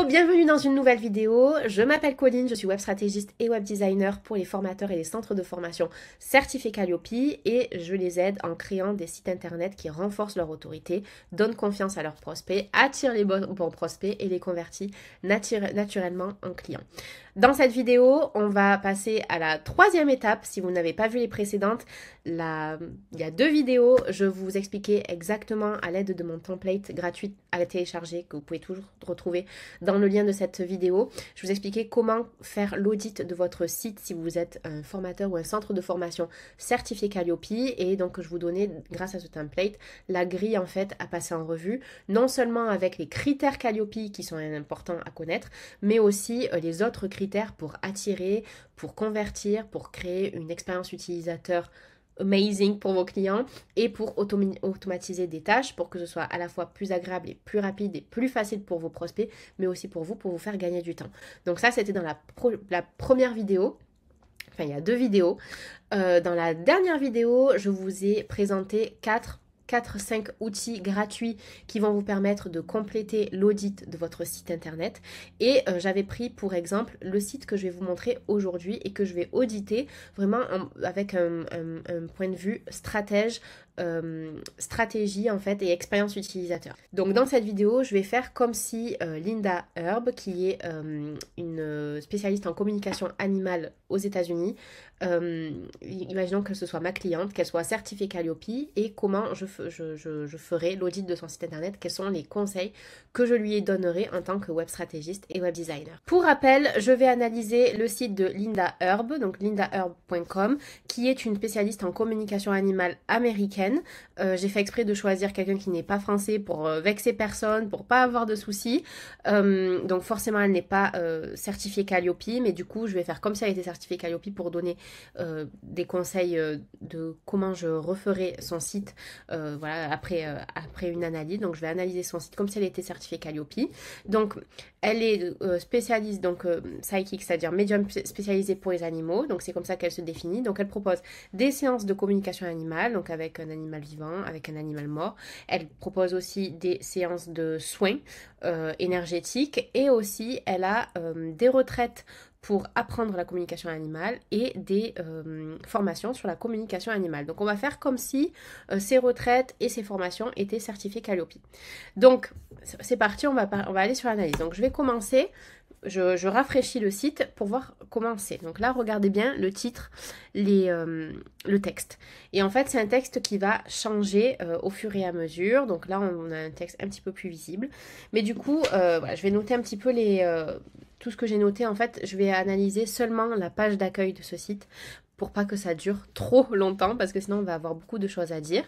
Hello, bienvenue dans une nouvelle vidéo. Je m'appelle Colline, je suis web stratégiste et web designer pour les formateurs et les centres de formation certifiés Calliope et je les aide en créant des sites internet qui renforcent leur autorité, donnent confiance à leurs prospects, attirent les bons prospects et les convertissent naturellement en clients. Dans cette vidéo, on va passer à la troisième étape. Si vous n'avez pas vu les précédentes, il y a 2 vidéos. Je vais vous expliquer exactement à l'aide de mon template gratuit à télécharger que vous pouvez toujours retrouver dans le lien de cette vidéo. Je vais vous expliquer comment faire l'audit de votre site si vous êtes un formateur ou un centre de formation certifié Calliope et donc je vous donner grâce à ce template la grille en fait à passer en revue, non seulement avec les critères Calliope qui sont importants à connaître, mais aussi les autres critères pour attirer, pour convertir, pour créer une expérience utilisateur amazing pour vos clients et pour automatiser des tâches pour que ce soit à la fois plus agréable et plus rapide et plus facile pour vos prospects, mais aussi pour vous faire gagner du temps. Donc ça, c'était dans la première vidéo. Enfin, il y a 2 vidéos. Dans la dernière vidéo, je vous ai présenté 4-5 outils gratuits qui vont vous permettre de compléter l'audit de votre site internet. Et j'avais pris pour exemple le site que je vais vous montrer aujourd'hui et que je vais auditer vraiment avec un point de vue stratégie en fait et expérience utilisateur. Donc dans cette vidéo, je vais faire comme si Linda Herb, qui est une spécialiste en communication animale aux États-Unis, imaginons que ce soit ma cliente, qu'elle soit certifiée Calliope et comment je ferai l'audit de son site internet, quels sont les conseils que je lui donnerai en tant que web stratégiste et web designer. Pour rappel, je vais analyser le site de Linda Herb, donc lindaherb.com, qui est une spécialiste en communication animale américaine. J'ai fait exprès de choisir quelqu'un qui n'est pas français pour vexer personne, pour pas avoir de soucis. Donc forcément, elle n'est pas certifiée Calliope, mais du coup, je vais faire comme si elle était certifiée Calliope pour donner des conseils de comment je referai son site voilà, après une analyse. Donc, je vais analyser son site comme si elle était certifiée Calliope. Donc, elle est spécialiste, donc psychic, c'est-à-dire médium spécialisé pour les animaux. Donc, c'est comme ça qu'elle se définit. Donc, elle propose des séances de communication animale, donc avec un animal vivant, avec un animal mort. Elle propose aussi des séances de soins énergétiques et aussi, elle a des retraites pour apprendre la communication animale et des formations sur la communication animale. Donc on va faire comme si ces retraites et ces formations étaient certifiées Calliope. Donc c'est parti, on va aller sur l'analyse. Donc je vais commencer, je rafraîchis le site pour voir comment c'est. Donc là, regardez bien le titre, le texte. Et en fait, c'est un texte qui va changer au fur et à mesure. Donc là, on a un texte un petit peu plus visible. Mais du coup, voilà, je vais noter un petit peu tout ce que j'ai noté. En fait, je vais analyser seulement la page d'accueil de ce site pour pas que ça dure trop longtemps parce que sinon on va avoir beaucoup de choses à dire.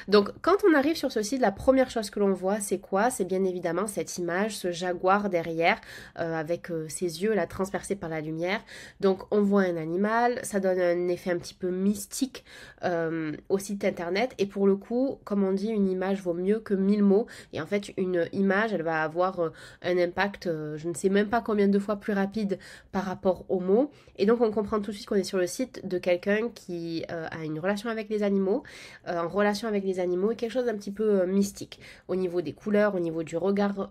Donc quand on arrive sur ce site, la première chose que l'on voit, c'est quoi? C'est bien évidemment cette image, ce jaguar derrière avec ses yeux là transpercés par la lumière. Donc on voit un animal, ça donne un effet un petit peu mystique au site internet et pour le coup, comme on dit, une image vaut mieux que 1000 mots et en fait une image, elle va avoir un impact, je ne sais même pas combien de fois plus rapide par rapport aux mots et donc on comprend tout de suite qu'on est sur le site de quelqu'un qui a une relation avec les animaux, en relation avec les animaux et quelque chose d'un petit peu mystique au niveau des couleurs, au niveau du regard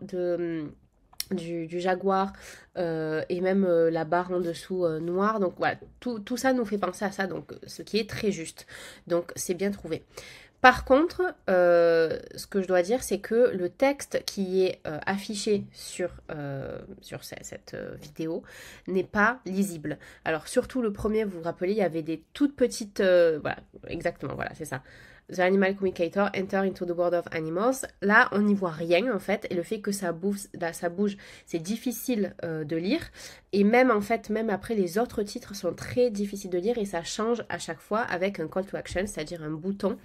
du jaguar et même la barre en dessous noire. Donc voilà, tout ça nous fait penser à ça, donc ce qui est très juste. Donc c'est bien trouvé. Par contre, ce que je dois dire, c'est que le texte qui est affiché sur cette vidéo n'est pas lisible. Alors, surtout le premier, vous vous rappelez, il y avait des toutes petites... voilà, exactement, voilà, c'est ça. The Animal Communicator, Enter into the World of Animals. Là, on n'y voit rien, en fait, et le fait que ça bouge, c'est difficile de lire. Et même, en fait, même après, les autres titres sont très difficiles de lire et ça change à chaque fois avec un call to action, c'est-à-dire un bouton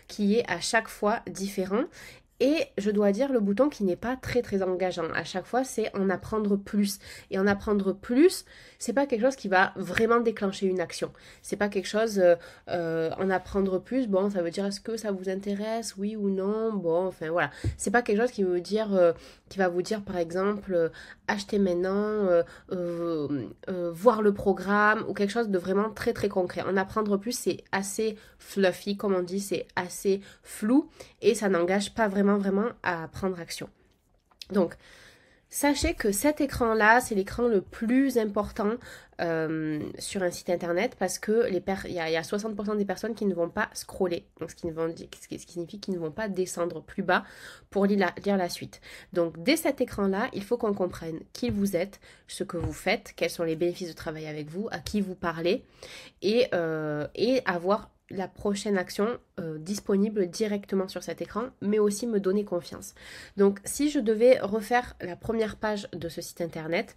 qui est à chaque fois différent. Et je dois dire le bouton qui n'est pas très très engageant. À chaque fois, c'est en apprendre plus. Et en apprendre plus, c'est pas quelque chose qui va vraiment déclencher une action. C'est pas quelque chose en apprendre plus. Bon, ça veut dire est-ce que ça vous intéresse, oui ou non. Bon, enfin voilà. C'est pas quelque chose qui veut dire, qui va vous dire par exemple acheter maintenant, voir le programme ou quelque chose de vraiment très très concret. En apprendre plus, c'est assez fluffy, comme on dit, c'est assez flou et ça n'engage pas vraiment à prendre action. Donc, Sachez que cet écran-là, c'est l'écran le plus important sur un site internet parce que il y a 60% des personnes qui ne vont pas scroller, donc ce qui signifie qu'ils ne vont pas descendre plus bas pour lire la suite. Donc dès cet écran-là, il faut qu'on comprenne qui vous êtes, ce que vous faites, quels sont les bénéfices de travailler avec vous, à qui vous parlez et avoir la prochaine action disponible directement sur cet écran, mais aussi me donner confiance. Donc si je devais refaire la première page de ce site internet,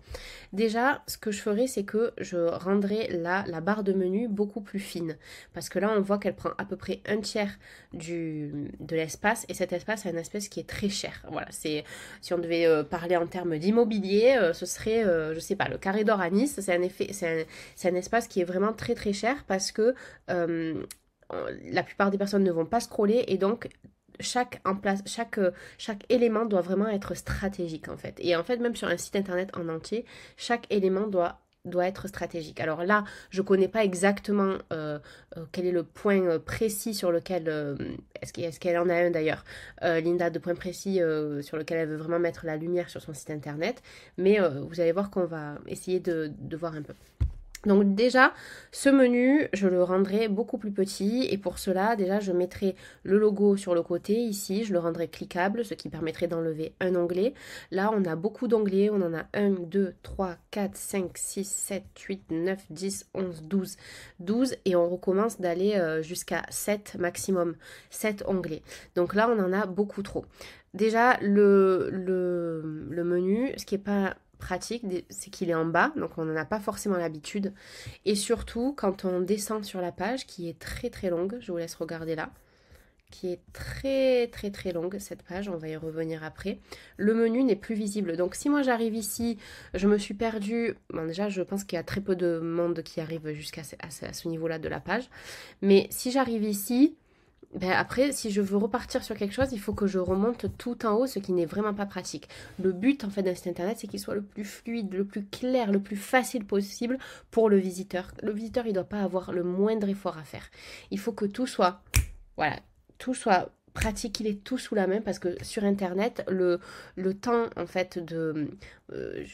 déjà ce que je ferais, c'est que je rendrais la barre de menu beaucoup plus fine, parce que là on voit qu'elle prend à peu près un tiers de l'espace, et cet espace est un espace qui est très cher. Voilà, c'est, si on devait parler en termes d'immobilier, ce serait, je sais pas, le Carré d'Or à Nice, c'est un espace qui est vraiment très très cher, parce que la plupart des personnes ne vont pas scroller, et donc chaque élément doit vraiment être stratégique en fait. Et en fait, même sur un site internet en entier, chaque élément doit être stratégique. Alors là, je connais pas exactement quel est le point précis sur lequel, est-ce qu'elle en a un d'ailleurs, Linda, de point précis sur lequel elle veut vraiment mettre la lumière sur son site internet, mais vous allez voir qu'on va essayer de voir un peu. Donc déjà, ce menu, je le rendrai beaucoup plus petit, et pour cela, déjà, je mettrai le logo sur le côté ici, je le rendrai cliquable, ce qui permettrait d'enlever un onglet. Là, on a beaucoup d'onglets, on en a 1, 2, 3, 4, 5, 6, 7, 8, 9, 10, 11, 12, 12, et on recommence d'aller jusqu'à 7 maximum, 7 onglets. Donc là, on en a beaucoup trop. Déjà, le menu, ce qui n'est pas pratique, c'est qu'il est en bas, donc on n'en a pas forcément l'habitude. Et surtout, quand on descend sur la page, qui est très très longue, je vous laisse regarder là, qui est très très très longue cette page, on va y revenir après, le menu n'est plus visible. Donc si moi j'arrive ici, je me suis perdue, bon déjà je pense qu'il y a très peu de monde qui arrive jusqu'à ce niveau-là de la page, mais si j'arrive ici, ben après, si je veux repartir sur quelque chose, il faut que je remonte tout en haut, ce qui n'est vraiment pas pratique. Le but en fait d'un site internet, c'est qu'il soit le plus fluide, le plus clair, le plus facile possible pour le visiteur. Le visiteur, il ne doit pas avoir le moindre effort à faire. Il faut que tout soit, voilà, tout soit pratique, qu'il ait tout sous la main, parce que sur internet, le temps en fait j'allais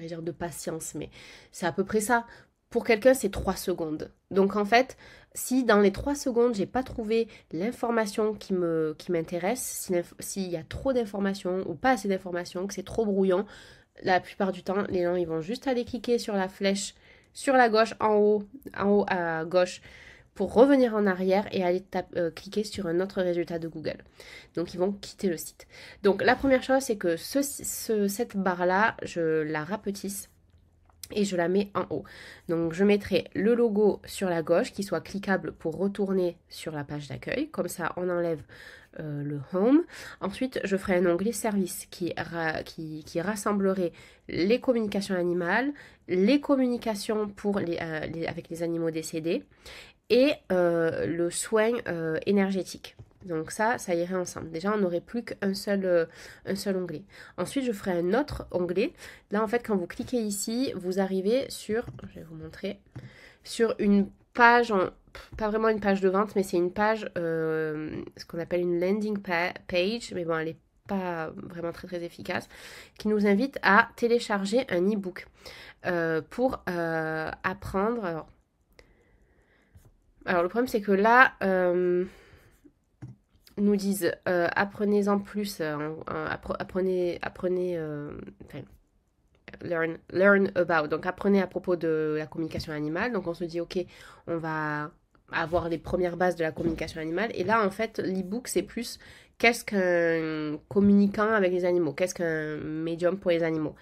dire de patience, mais c'est à peu près ça. Pour quelqu'un, c'est 3 secondes. Donc en fait, si dans les 3 secondes, j'ai pas trouvé l'information qui m'intéresse, s'il y a trop d'informations ou pas assez d'informations, que c'est trop brouillon, la plupart du temps, les gens ils vont juste aller cliquer sur la flèche sur la gauche, en haut à gauche, pour revenir en arrière et aller cliquer sur un autre résultat de Google. Donc ils vont quitter le site. Donc la première chose, c'est que cette barre-là, je la rapetisse et je la mets en haut. Donc je mettrai le logo sur la gauche qui soit cliquable pour retourner sur la page d'accueil. Comme ça, on enlève le home. Ensuite, je ferai un onglet service qui rassemblerait les communications animales, les communications avec les animaux décédés et le soin énergétique. Donc ça irait ensemble. Déjà, on n'aurait plus qu'un seul onglet. Ensuite, je ferai un autre onglet. Là, en fait, quand vous cliquez ici, vous arrivez sur, je vais vous montrer, sur une page, pas vraiment une page de vente, mais c'est une page, ce qu'on appelle une landing page, mais bon, elle n'est pas vraiment très très efficace, qui nous invite à télécharger un e-book pour apprendre. Alors, le problème, c'est que là, nous disent apprenez-en plus, apprenez, enfin, learn about, donc apprenez à propos de la communication animale. Donc on se dit ok, on va avoir les premières bases de la communication animale, et là en fait l'e-book c'est plus qu'est-ce qu'un communicant avec les animaux, qu'est-ce qu'un médium pour les animaux.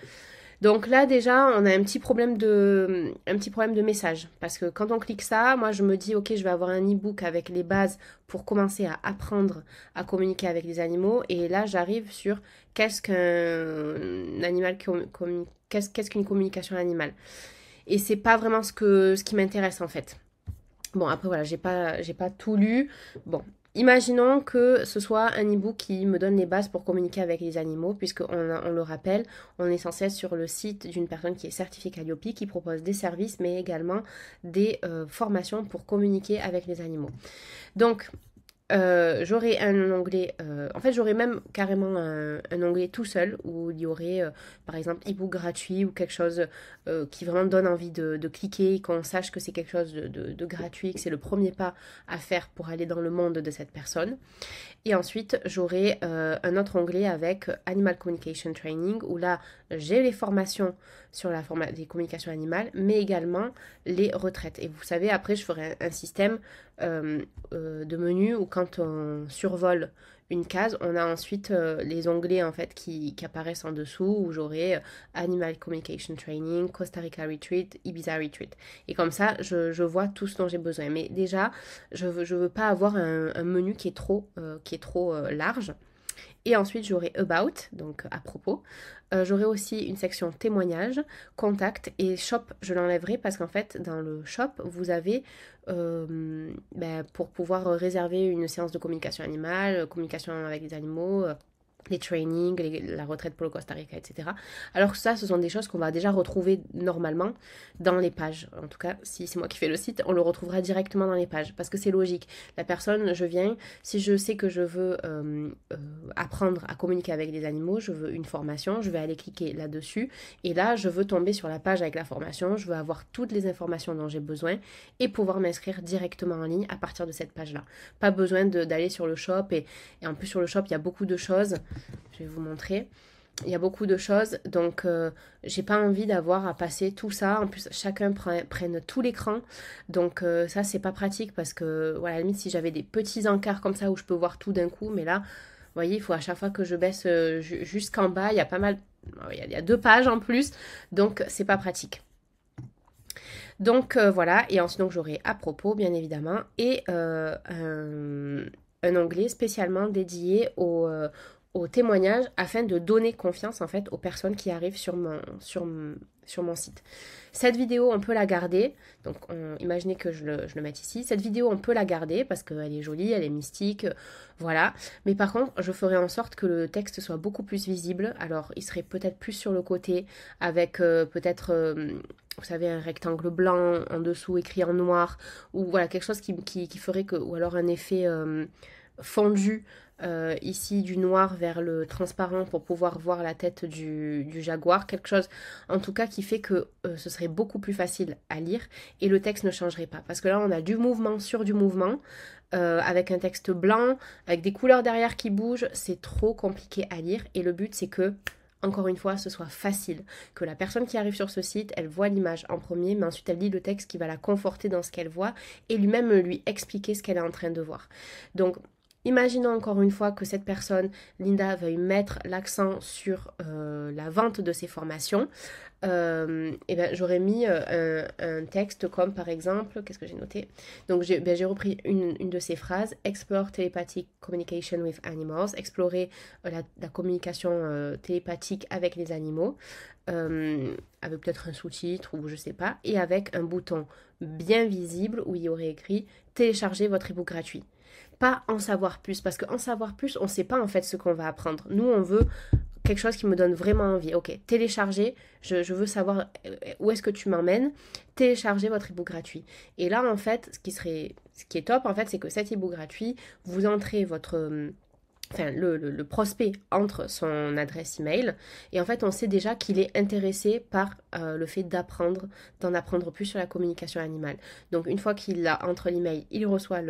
Donc là déjà on a un petit problème de message, parce que quand on clique ça, moi je me dis ok, je vais avoir un e-book avec les bases pour commencer à apprendre à communiquer avec les animaux, et là j'arrive sur qu'est-ce qu'un animal qu'est-ce qu'une communication animale, et c'est pas vraiment ce qui m'intéresse en fait. Bon après voilà, j'ai pas tout lu. Bon, imaginons que ce soit un e-book qui me donne les bases pour communiquer avec les animaux, puisqu'on on le rappelle, on est censé être sur le site d'une personne qui est certifiée Calliope, qui propose des services, mais également des formations pour communiquer avec les animaux. Donc, J'aurai un onglet, en fait j'aurai même carrément un onglet tout seul où il y aurait par exemple ebook gratuit ou quelque chose qui vraiment donne envie de cliquer, qu'on sache que c'est quelque chose de gratuit, que c'est le premier pas à faire pour aller dans le monde de cette personne. Et ensuite, j'aurai un autre onglet avec Animal Communication Training, où là, j'ai les formations sur des communications animales, mais également les retraites. Et vous savez, après, je ferai un système de menu où quand on survole une case, on a ensuite les onglets en fait qui apparaissent en dessous, où j'aurai Animal Communication Training, Costa Rica Retreat, Ibiza Retreat. Et comme ça, je vois tout ce dont j'ai besoin. Mais déjà, je veux pas avoir un menu qui est trop large. Et ensuite, j'aurai About, donc à propos. J'aurai aussi une section témoignages, contact et shop, je l'enlèverai parce qu'en fait, dans le shop, vous avez pour pouvoir réserver une séance de communication animale, communication avec les animaux, les trainings, la retraite pour le Costa Rica, etc. Alors que ça, ce sont des choses qu'on va déjà retrouver normalement dans les pages. En tout cas, si c'est moi qui fais le site, on le retrouvera directement dans les pages. Parce que c'est logique. La personne, je viens, si je sais que je veux apprendre à communiquer avec les animaux, je veux une formation, je vais aller cliquer là-dessus. Et là, je veux tomber sur la page avec la formation, je veux avoir toutes les informations dont j'ai besoin et pouvoir m'inscrire directement en ligne à partir de cette page-là. Pas besoin d'aller sur le shop. Et en plus, sur le shop, il y a beaucoup de choses. Je vais vous montrer. Il y a beaucoup de choses, donc j'ai pas envie d'avoir à passer tout ça. En plus, chacun prenne tout l'écran, donc ça c'est pas pratique parce que, voilà, à la limite, si j'avais des petits encarts comme ça où je peux voir tout d'un coup, mais là, vous voyez, il faut à chaque fois que je baisse jusqu'en bas, il y a pas mal, il y a 2 pages en plus, donc c'est pas pratique. Donc voilà, et ensuite donc j'aurai à propos bien évidemment et un onglet spécialement dédié aux témoignages afin de donner confiance en fait aux personnes qui arrivent sur mon site. Cette vidéo, on peut la garder. Donc, imaginez que je le mette ici. Cette vidéo, on peut la garder parce qu'elle est jolie, elle est mystique, voilà. Mais par contre, je ferai en sorte que le texte soit beaucoup plus visible. Alors, il serait peut-être plus sur le côté avec peut-être... vous savez, un rectangle blanc en dessous écrit en noir, ou voilà, quelque chose qui ferait que, ou alors un effet fondu ici du noir vers le transparent pour pouvoir voir la tête du jaguar, quelque chose en tout cas qui fait que ce serait beaucoup plus facile à lire et le texte ne changerait pas parce que là on a du mouvement sur du mouvement avec un texte blanc, avec des couleurs derrière qui bougent, c'est trop compliqué à lire et le but c'est que encore une fois, ce soit facile, que la personne qui arrive sur ce site, elle voit l'image en premier, mais ensuite elle lit le texte qui va la conforter dans ce qu'elle voit et lui-même lui expliquer ce qu'elle est en train de voir. Donc, imaginons encore une fois que cette personne, Linda, veuille mettre l'accent sur la vente de ses formations. Et ben, j'aurais mis un texte comme par exemple, qu'est-ce que j'ai noté? Donc j'ai repris une de ces phrases, Explore telepathic communication with animals, explorer la communication télépathique avec les animaux, avec peut-être un sous-titre ou je sais pas, et avec un bouton bien visible où il y aurait écrit télécharger votre ebook gratuit. Pas en savoir plus, parce qu'en savoir plus, on ne sait pas en fait ce qu'on va apprendre. Nous, on veut quelque chose qui me donne vraiment envie. Ok, télécharger, je veux savoir où est-ce que tu m'emmènes. Télécharger votre ebook gratuit. Et là, en fait, ce qui est top, en fait, c'est que cet ebook gratuit, vous entrez le prospect entre son adresse email et en fait on sait déjà qu'il est intéressé par le fait d'en apprendre plus sur la communication animale. Donc une fois qu'il a entre l'email, il reçoit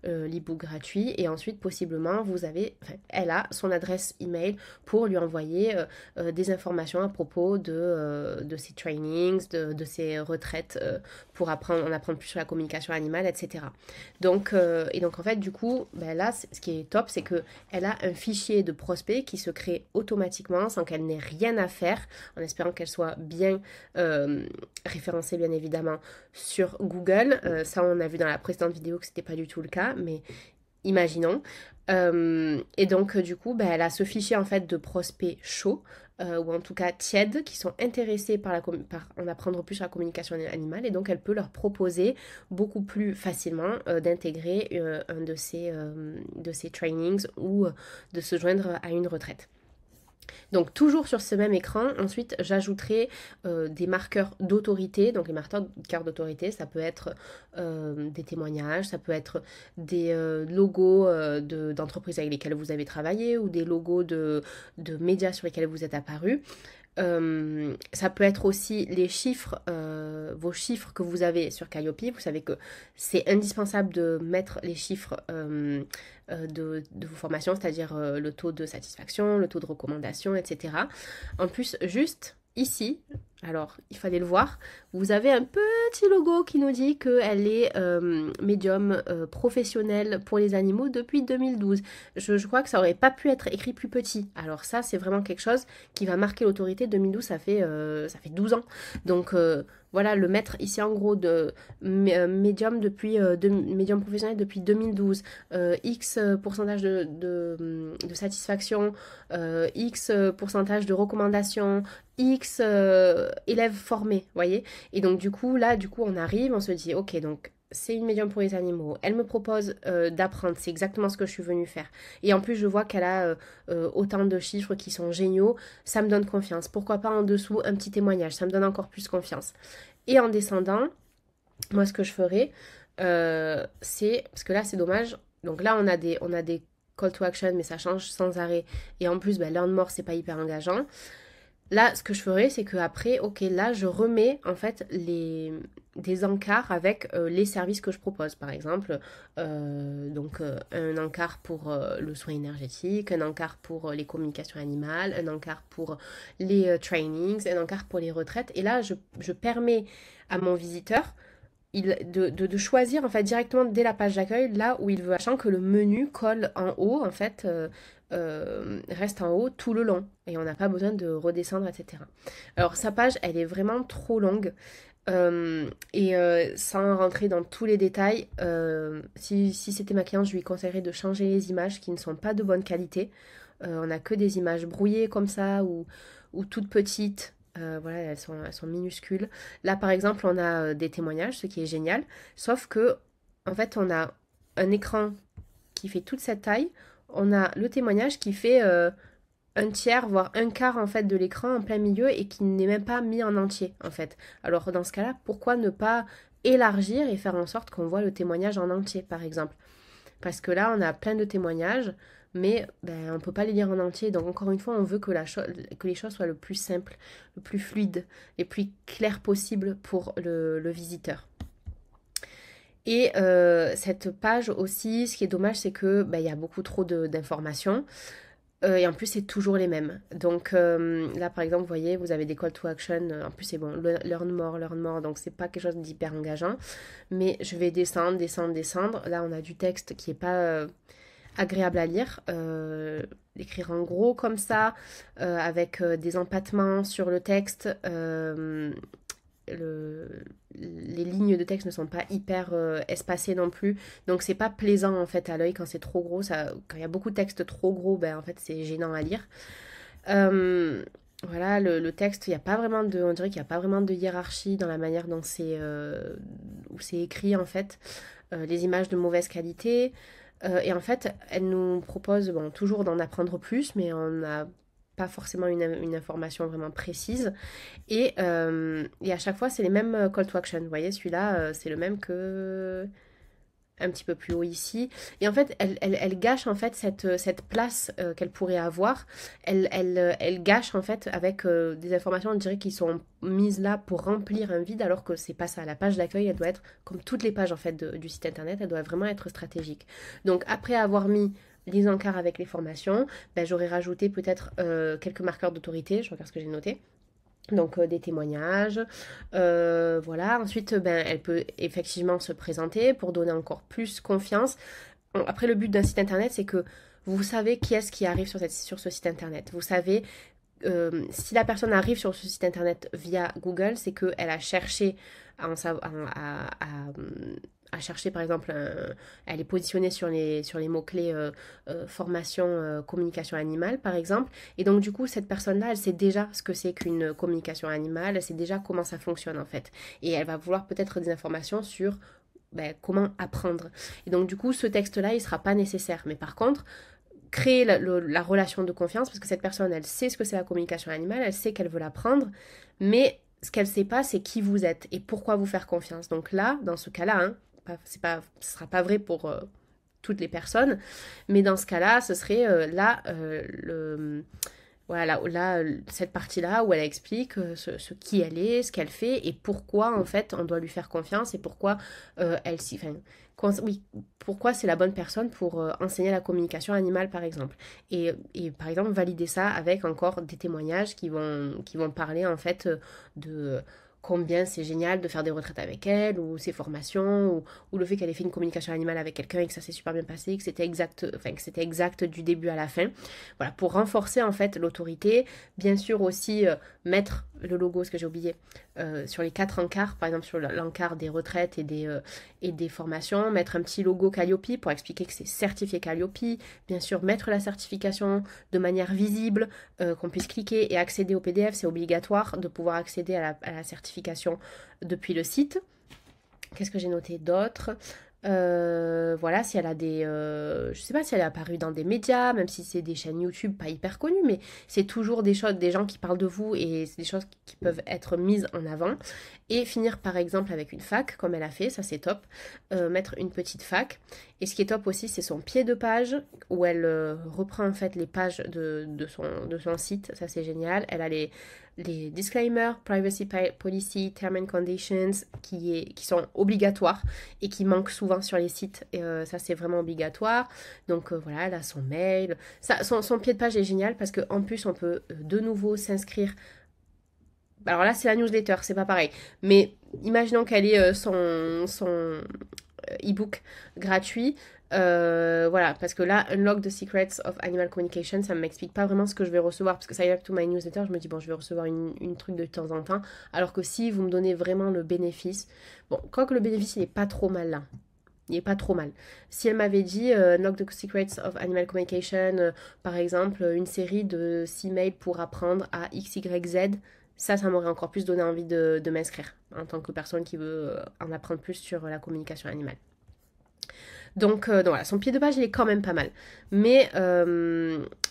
l'ebook gratuit et ensuite possiblement elle a son adresse email pour lui envoyer des informations à propos de ses trainings, de ses retraites pour en apprendre plus sur la communication animale, etc. Donc en fait du coup là ce qui est top c'est que elle a un fichier de prospects qui se crée automatiquement sans qu'elle n'ait rien à faire, en espérant qu'elle soit bien référencée bien évidemment sur Google. Ça on a vu dans la précédente vidéo que c'était pas du tout le cas, mais imaginons. Et donc du coup elle a ce fichier en fait de prospects chauds ou en tout cas tièdes qui sont intéressés par en apprendre plus sur la communication animale et donc elle peut leur proposer beaucoup plus facilement d'intégrer un de ces trainings ou de se joindre à une retraite. Donc toujours sur ce même écran, ensuite j'ajouterai des marqueurs d'autorité. Donc les marqueurs d'autorité, ça peut être des témoignages, ça peut être des logos d'entreprises avec lesquelles vous avez travaillé ou des logos de médias sur lesquels vous êtes apparu. Ça peut être aussi les chiffres, vos chiffres que vous avez sur Calliope. Vous savez que c'est indispensable de mettre les chiffres de vos formations, c'est-à-dire le taux de satisfaction, le taux de recommandation, etc. En plus, juste ici, alors il fallait le voir, vous avez un petit logo qui nous dit qu'elle est médium professionnel pour les animaux depuis 2012. Je crois que ça aurait pas pu être écrit plus petit. Alors ça, c'est vraiment quelque chose qui va marquer l'autorité. 2012, ça fait 12 ans. Donc voilà, le mettre ici en gros de médium médium professionnel depuis 2012, X pourcentage de satisfaction, X pourcentage de recommandation, X élèves formés, voyez. Et donc du coup, on arrive, on se dit, ok, donc c'est une médium pour les animaux. Elle me propose d'apprendre, c'est exactement ce que je suis venue faire. Et en plus, je vois qu'elle a autant de chiffres qui sont géniaux, ça me donne confiance. Pourquoi pas en dessous un petit témoignage, ça me donne encore plus confiance. Et en descendant, moi, ce que je ferais, c'est, parce que là, c'est dommage. Donc là, on a des call to action, mais ça change sans arrêt. Et en plus, learn more, c'est pas hyper engageant. Là, ce que je ferais, c'est que après, ok, là, je remets en fait des encarts avec les services que je propose. Par exemple, un encart pour le soin énergétique, un encart pour les communications animales, un encart pour les trainings, un encart pour les retraites. Et là, je permets à mon visiteur de choisir en fait directement dès la page d'accueil là où il veut, sachant que le menu colle en haut en fait, reste en haut tout le long et on n'a pas besoin de redescendre, etc. Alors sa page elle est vraiment trop longue, sans rentrer dans tous les détails, si c'était ma cliente je lui conseillerais de changer les images qui ne sont pas de bonne qualité. On n'a que des images brouillées comme ça ou toutes petites. Voilà, elles sont minuscules. Là, par exemple, on a des témoignages, ce qui est génial. Sauf que, en fait, on a un écran qui fait toute cette taille. On a le témoignage qui fait un tiers, voire un quart, en fait, de l'écran en plein milieu et qui n'est même pas mis en entier, en fait. Alors, dans ce cas-là, pourquoi ne pas élargir et faire en sorte qu'on voit le témoignage en entier, par exemple? Parce que là, on a plein de témoignages, mais on ne peut pas les lire en entier. Donc, encore une fois, on veut que les choses soient le plus simples, le plus fluides, les plus claires possible pour le visiteur. Et cette page aussi, ce qui est dommage, c'est que il y a beaucoup trop d'informations. Et en plus, c'est toujours les mêmes. Donc là, par exemple, vous voyez, vous avez des call to action. En plus, c'est bon, learn more. Donc, c'est pas quelque chose d'hyper engageant. Mais je vais descendre. Là, on a du texte qui est pas agréable à lire. Écrire en gros comme ça, avec des empattements sur le texte. Les lignes de texte ne sont pas hyper espacées non plus, donc c'est pas plaisant en fait à l'œil quand c'est trop gros. Quand il y a beaucoup de texte trop gros, en fait c'est gênant à lire. Voilà, le texte, il y a pas vraiment on dirait qu'il n'y a pas vraiment de hiérarchie dans la manière dont où c'est écrit en fait. Les images de mauvaise qualité. Et en fait, elle nous propose toujours d'en apprendre plus, mais on n'a pas forcément une information vraiment précise. Et à chaque fois, c'est les mêmes call to action. Vous voyez, celui-là, c'est le même que un petit peu plus haut ici. Et en fait, elle gâche en fait cette place qu'elle pourrait avoir. Elle gâche en fait avec des informations, on dirait, qui sont mises là pour remplir un vide, alors que c'est pas ça. La page d'accueil, elle doit être, comme toutes les pages en fait du site internet, elle doit vraiment être stratégique. Donc après avoir mis les encarts avec les formations, j'aurais rajouté peut-être quelques marqueurs d'autorité. Je regarde ce que j'ai noté. Donc des témoignages, voilà. Ensuite, elle peut effectivement se présenter pour donner encore plus confiance. Après, le but d'un site internet, c'est que vous savez qui est-ce qui arrive sur ce site internet. Vous savez, si la personne arrive sur ce site internet via Google, c'est qu'elle a cherché à chercher, par exemple, elle est positionnée sur les mots-clés formation, communication animale, par exemple. Et donc, du coup, cette personne-là, elle sait déjà ce que c'est qu'une communication animale, elle sait déjà comment ça fonctionne, en fait. Et elle va vouloir peut-être des informations sur comment apprendre. Et donc, du coup, ce texte-là, il ne sera pas nécessaire. Mais par contre, créer la relation de confiance, parce que cette personne, elle sait ce que c'est la communication animale, elle sait qu'elle veut l'apprendre, mais ce qu'elle ne sait pas, c'est qui vous êtes et pourquoi vous faire confiance. Donc là, dans ce cas-là, hein, ce ne sera pas vrai pour toutes les personnes, mais dans ce cas-là, ce serait voilà, cette partie-là où elle explique ce qui elle est, ce qu'elle fait et pourquoi en fait on doit lui faire confiance et pourquoi pourquoi c'est la bonne personne pour enseigner la communication animale par exemple. Et par exemple valider ça avec encore des témoignages qui vont parler en fait de combien c'est génial de faire des retraites avec elle, ou ses formations, ou le fait qu'elle ait fait une communication animale avec quelqu'un et que ça s'est super bien passé, que c'était exact du début à la fin. Voilà, pour renforcer en fait l'autorité, bien sûr aussi mettre le logo, ce que j'ai oublié, sur les 4 encarts, par exemple sur l'encart des retraites et des formations, mettre un petit logo Calliope pour expliquer que c'est certifié Calliope, bien sûr mettre la certification de manière visible, qu'on puisse cliquer et accéder au PDF, c'est obligatoire de pouvoir accéder à la certification depuis le site. Qu'est-ce que j'ai noté d'autre ? Voilà, si elle a je sais pas si elle est apparue dans des médias, même si c'est des chaînes YouTube pas hyper connues, mais c'est toujours des gens qui parlent de vous et c'est des choses qui peuvent être mises en avant. Et finir par exemple avec une fac, comme elle a fait, ça c'est top. Mettre une petite fac. Et ce qui est top aussi, c'est son pied de page, où elle reprend en fait les pages de son site, ça c'est génial. Elle a les disclaimers, privacy policy, terms and conditions qui sont obligatoires et qui manquent souvent sur les sites. Et ça, c'est vraiment obligatoire. Donc voilà, elle a son mail. Son pied de page est génial parce qu'en plus, on peut de nouveau s'inscrire. Alors là, c'est la newsletter, c'est pas pareil. Mais imaginons qu'elle ait son e-book gratuit. Voilà, parce que là, Unlock the Secrets of Animal Communication, ça ne m'explique pas vraiment ce que je vais recevoir, parce que ça y est, to my newsletter, je me dis, bon, je vais recevoir une truc de temps en temps, alors que si vous me donnez vraiment le bénéfice, bon, quoique le bénéfice, il n'est pas trop mal là. Il n'est pas trop mal. Si elle m'avait dit Unlock the Secrets of Animal Communication, par exemple, une série de 6 mails pour apprendre à XYZ, ça m'aurait encore plus donné envie de m'inscrire en tant que personne qui veut en apprendre plus sur la communication animale. Donc voilà, son pied de page il est quand même pas mal. Mais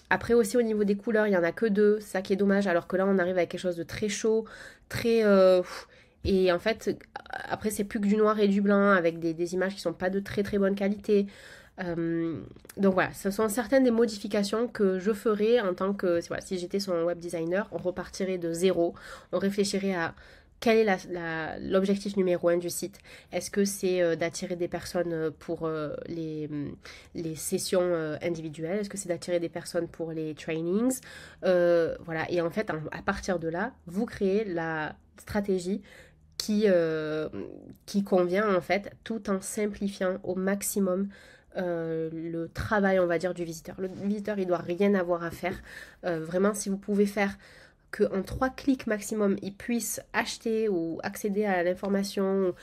après aussi au niveau des couleurs, il n'y en a que 2, ça qui est dommage, alors que là on arrive avec quelque chose de très chaud, très... et en fait, après c'est plus que du noir et du blanc, avec des images qui sont pas de très très bonne qualité. Donc voilà, ce sont certaines des modifications que je ferai en tant que... Voilà, si j'étais son web designer, on repartirait de zéro, on réfléchirait à... Quel est l'objectif numéro 1 du site? Est-ce que c'est d'attirer des personnes pour les sessions individuelles? Est-ce que c'est d'attirer des personnes pour les trainings? Voilà, et en fait, à partir de là, vous créez la stratégie qui convient en fait, tout en simplifiant au maximum le travail, on va dire, du visiteur. Le visiteur, il doit rien avoir à faire. Vraiment, si vous pouvez faire qu'en 3 clics maximum, il puisse acheter ou accéder à l'information,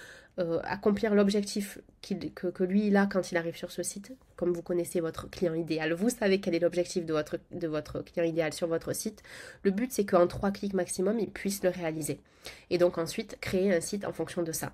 accomplir l'objectif que lui il a quand il arrive sur ce site. Comme vous connaissez votre client idéal, vous savez quel est l'objectif de votre client idéal sur votre site. Le but, c'est qu'en 3 clics maximum, il puisse le réaliser. Et donc ensuite, créer un site en fonction de ça.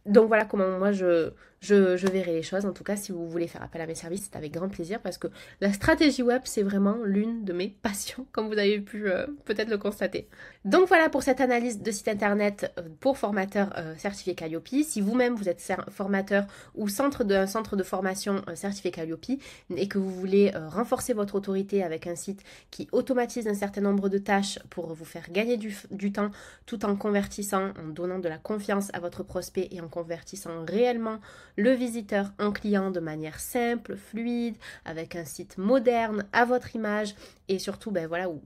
Donc voilà comment moi je verrai les choses. En tout cas, si vous voulez faire appel à mes services, c'est avec grand plaisir parce que la stratégie web, c'est vraiment l'une de mes passions, comme vous avez pu peut-être le constater. Donc voilà pour cette analyse de site internet pour formateurs certifiés Calliope. Si vous-même vous êtes formateur ou centre de formation certifié Calliope et que vous voulez renforcer votre autorité avec un site qui automatise un certain nombre de tâches pour vous faire gagner du temps tout en convertissant, en donnant de la confiance à votre prospect et en convertissant réellement le visiteur en client de manière simple, fluide, avec un site moderne, à votre image et surtout voilà, où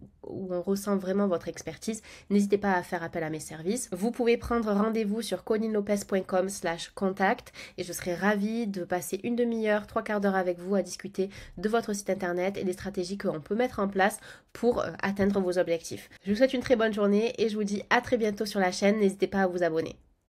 on ressent vraiment votre expertise, n'hésitez pas à faire appel à mes services. Vous pouvez prendre rendez-vous sur colinelopez.com/contact et je serai ravie de passer une demi-heure, 3/4 d'heure avec vous à discuter de votre site internet et des stratégies qu'on peut mettre en place pour atteindre vos objectifs. Je vous souhaite une très bonne journée et je vous dis à très bientôt sur la chaîne. N'hésitez pas à vous abonner.